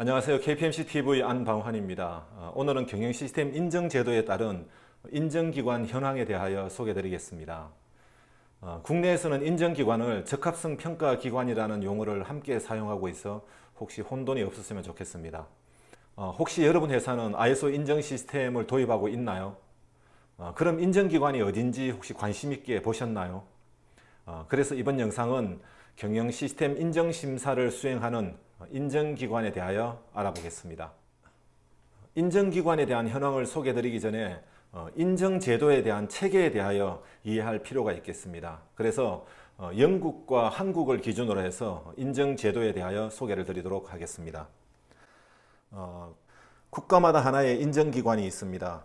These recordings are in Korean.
안녕하세요. KPMC TV 안방환입니다. 오늘은 경영시스템 인정제도에 따른 인정기관 현황에 대하여 소개드리겠습니다. 국내에서는 인정기관을 적합성 평가기관이라는 용어를 함께 사용하고 있어 혹시 혼돈이 없었으면 좋겠습니다. 혹시 여러분 회사는 ISO 인정 시스템을 도입하고 있나요? 그럼 인정기관이 어딘지 혹시 관심 있게 보셨나요? 그래서 이번 영상은 경영시스템 인정심사를 수행하는 인정기관에 대하여 알아보겠습니다. 인정기관에 대한 현황을 소개드리기 전에 인정제도에 대한 체계에 대하여 이해할 필요가 있겠습니다. 그래서 영국과 한국을 기준으로 해서 인정제도에 대하여 소개를 드리도록 하겠습니다. 국가마다 하나의 인정기관이 있습니다.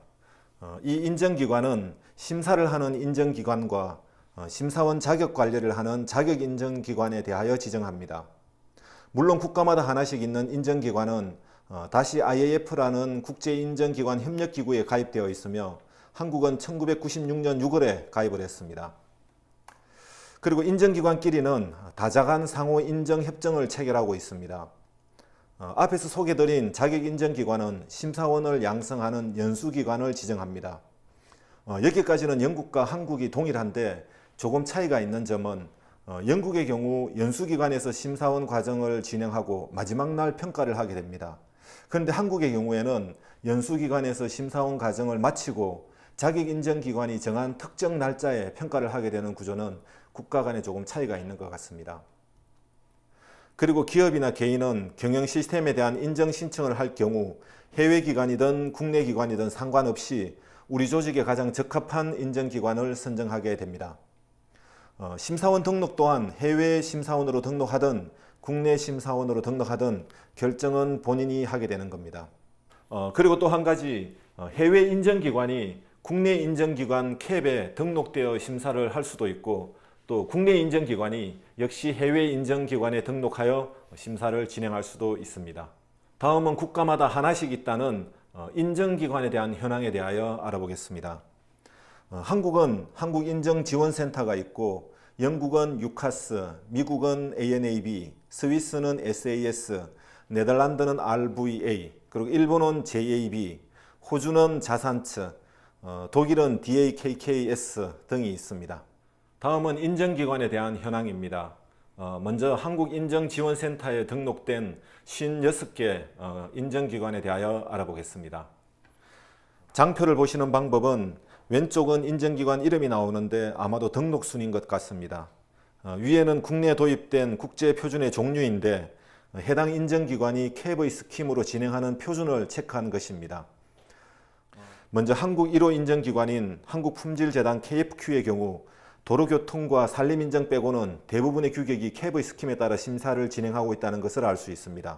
이 인정기관은 심사를 하는 인정기관과 심사원 자격 관리를 하는 자격인정기관에 대하여 지정합니다. 물론 국가마다 하나씩 있는 인정기관은 다시 IAF라는 국제인정기관 협력기구에 가입되어 있으며 한국은 1996년 6월에 가입을 했습니다. 그리고 인정기관끼리는 다자간 상호 인정협정을 체결하고 있습니다. 앞에서 소개드린 자격인정기관은 심사원을 양성하는 연수기관을 지정합니다. 여기까지는 영국과 한국이 동일한데 조금 차이가 있는 점은 영국의 경우 연수기관에서 심사원 과정을 진행하고 마지막 날 평가를 하게 됩니다. 그런데 한국의 경우에는 연수기관에서 심사원 과정을 마치고 자격인정기관이 정한 특정 날짜에 평가를 하게 되는 구조는 국가 간에 조금 차이가 있는 것 같습니다. 그리고 기업이나 개인은 경영 시스템에 대한 인정 신청을 할 경우 해외 기관이든 국내 기관이든 상관없이 우리 조직에 가장 적합한 인정기관을 선정하게 됩니다. 심사원 등록 또한 해외 심사원으로 등록하든 국내 심사원으로 등록하든 결정은 본인이 하게 되는 겁니다. 그리고 또 한 가지 해외 인정기관이 국내 인정기관 캡에 등록되어 심사를 할 수도 있고 또 국내 인정기관이 역시 해외 인정기관에 등록하여 심사를 진행할 수도 있습니다. 다음은 국가마다 하나씩 있다는 인정기관에 대한 현황에 대하여 알아보겠습니다. 한국은 한국인정지원센터가 있고 영국은 유카스, 미국은 ANAB, 스위스는 SAS, 네덜란드는 RVA, 그리고 일본은 JAB, 호주는 자산츠, 독일은 DAKKS 등이 있습니다. 다음은 인정기관에 대한 현황입니다. 먼저 한국인정지원센터에 등록된 56개 인정기관에 대하여 알아보겠습니다. 장표를 보시는 방법은 왼쪽은 인정기관 이름이 나오는데 아마도 등록 순인 것 같습니다. 위에는 국내에 도입된 국제표준의 종류인데 해당 인정기관이 KV 스킴으로 진행하는 표준을 체크한 것입니다. 먼저 한국 1호 인정기관인 한국품질재단 KFQ의 경우 도로교통과 산림인정 빼고는 대부분의 규격이 KV 스킴에 따라 심사를 진행하고 있다는 것을 알 수 있습니다.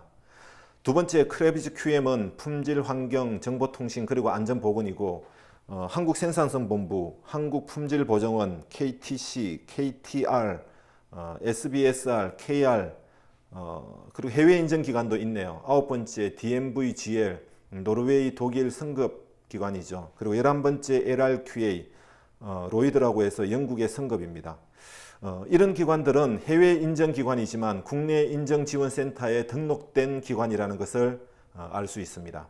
두 번째 크레비즈 QM은 품질, 환경, 정보통신 그리고 안전보건이고 한국생산성본부, 한국품질보정원, KTC, KTR, SBSR, KR 그리고 해외 인정기관도 있네요. 9번째 DMVGL, 노르웨이, 독일 승급기관이죠. 그리고 11번째 LRQA, 로이드라고 해서 영국의 승급입니다. 이런 기관들은 해외 인정기관이지만 국내 인정지원센터에 등록된 기관이라는 것을 알 수 있습니다.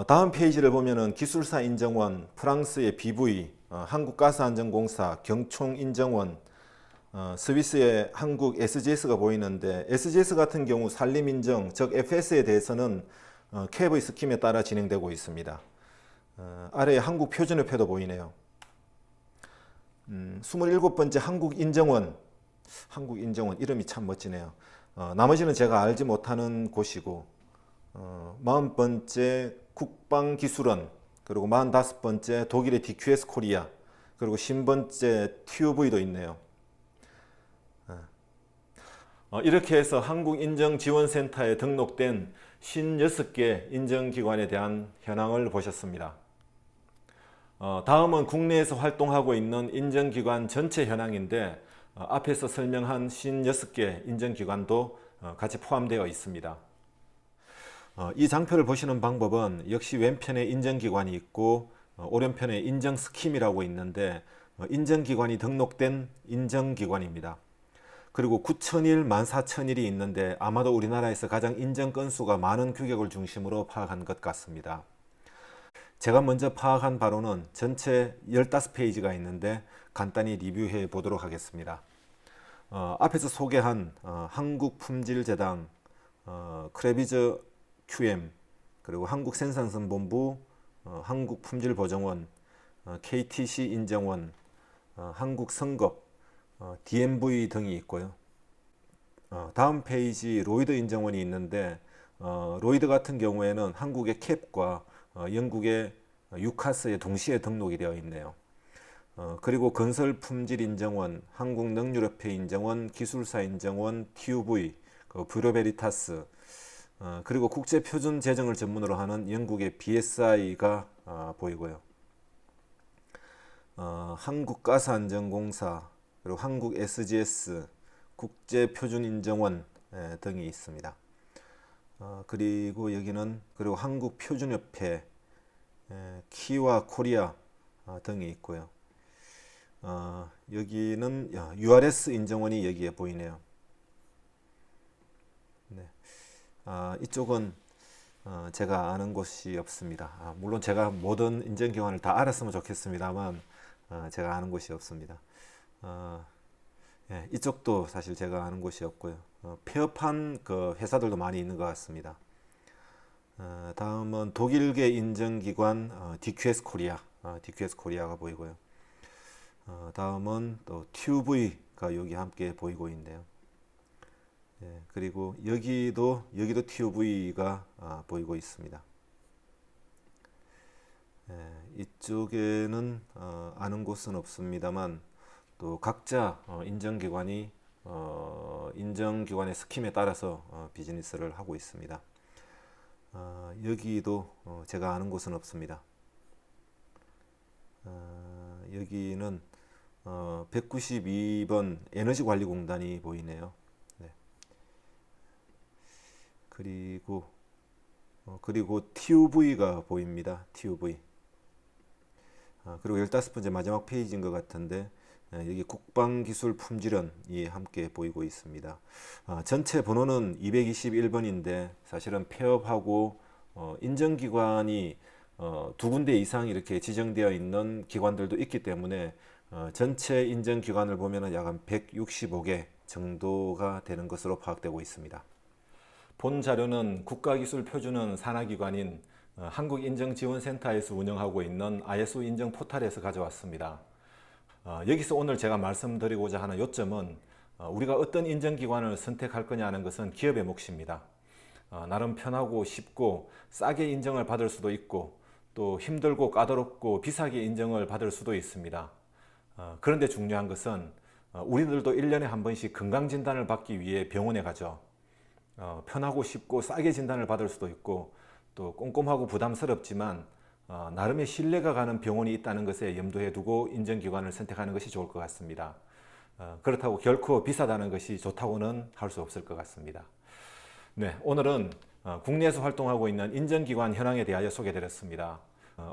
다음 페이지를 보면은 기술사 인정원, 프랑스의 BV, 한국가스안전공사, 경총인정원, 스위스의 한국 SGS가 보이는데 SGS 같은 경우 산림인정, 즉 FS에 대해서는 KV 스킴에 따라 진행되고 있습니다. 아래에 한국표준협회도 보이네요. 27번째 한국인정원 이름이 참 멋지네요. 나머지는 제가 알지 못하는 곳이고 40번째 국방기술원, 그리고 45번째 독일의 DQS 코리아, 그리고 50번째 TUV도 있네요. 이렇게 해서 한국인정지원센터에 등록된 56개 인정기관에 대한 현황을 보셨습니다. 다음은 국내에서 활동하고 있는 인정기관 전체 현황인데 앞에서 설명한 56개 인정기관도 같이 포함되어 있습니다. 이 장표를 보시는 방법은 역시 왼편에 인정기관이 있고 오른편에 인정스킴이라고 있는데 인정기관이 등록된 인정기관입니다. 그리고 9,000일, 14,000일이 있는데 아마도 우리나라에서 가장 인정 건수가 많은 규격을 중심으로 파악한 것 같습니다. 제가 먼저 파악한 바로는 전체 15페이지가 있는데 간단히 리뷰해 보도록 하겠습니다. 앞에서 소개한 한국품질재단, 크레비저 QM, 그리고 한국생산선본부, 한국품질보증원, KTC 인정원, 한국성급, DMV 등이 있고요. 다음 페이지 로이드 인정원이 있는데 로이드 같은 경우에는 한국의 캡과 영국의 유카스에 동시에 등록이 되어 있네요. 그리고 건설품질인정원, 한국능률협회 인정원, 기술사 인정원, TUV, 뷰로베리타스, 그리고 국제표준 제정을 전문으로 하는 영국의 BSI가 보이고요. 한국가스안전공사, 그리고 한국 SGS, 국제표준인정원 등이 있습니다. 그리고 여기는 그리고 한국표준협회, 키와 코리아 등이 있고요. 여기는 URS 인정원이 여기에 보이네요. 네. 이쪽은 제가 아는 곳이 없습니다. 물론 제가 모든 인정기관을 다 알았으면 좋겠습니다만 제가 아는 곳이 없습니다. 예, 이쪽도 사실 제가 아는 곳이 없고요. 폐업한 그 회사들도 많이 있는 것 같습니다. 다음은 독일계 인정기관 DQS 코리아, DQS 코리아가 보이고요. 다음은 또 TUV가 여기 함께 보이고 있네요. 예, 그리고 여기도 TUV가 보이고 있습니다. 예, 이쪽에는 아는 곳은 없습니다만 또 각자 인정기관이 인정기관의 스킴에 따라서 비즈니스를 하고 있습니다. 여기도 제가 아는 곳은 없습니다. 여기는 192번 에너지관리공단이 보이네요. 네. 그리고 TUV가 보입니다. TUV. 그리고 15번째 마지막 페이지인 것 같은데 여기 국방기술품질원이 함께 보이고 있습니다. 전체 번호는 221번인데 사실은 폐업하고 인정기관이 두 군데 이상 이렇게 지정되어 있는 기관들도 있기 때문에 전체 인정기관을 보면 약 한 165개 정도가 되는 것으로 파악되고 있습니다. 본 자료는 국가기술표준은 산하기관인 한국인정지원센터에서 운영하고 있는 ISO 인정 포털에서 가져왔습니다. 여기서 오늘 제가 말씀드리고자 하는 요점은 우리가 어떤 인정기관을 선택할 거냐는 것은 기업의 몫입니다. 나름 편하고 쉽고 싸게 인정을 받을 수도 있고 또 힘들고 까다롭고 비싸게 인정을 받을 수도 있습니다. 그런데 중요한 것은 우리들도 1년에 한 번씩 건강진단을 받기 위해 병원에 가죠. 편하고 쉽고 싸게 진단을 받을 수도 있고 또 꼼꼼하고 부담스럽지만 나름의 신뢰가 가는 병원이 있다는 것에 염두에 두고 인정기관을 선택하는 것이 좋을 것 같습니다. 그렇다고 결코 비싸다는 것이 좋다고는 할 수 없을 것 같습니다. 네, 오늘은 국내에서 활동하고 있는 인정기관 현황에 대하여 소개드렸습니다.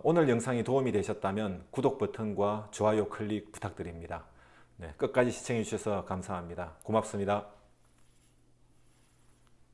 오늘 영상이 도움이 되셨다면 구독 버튼과 좋아요 클릭 부탁드립니다. 네, 끝까지 시청해 주셔서 감사합니다. 고맙습니다.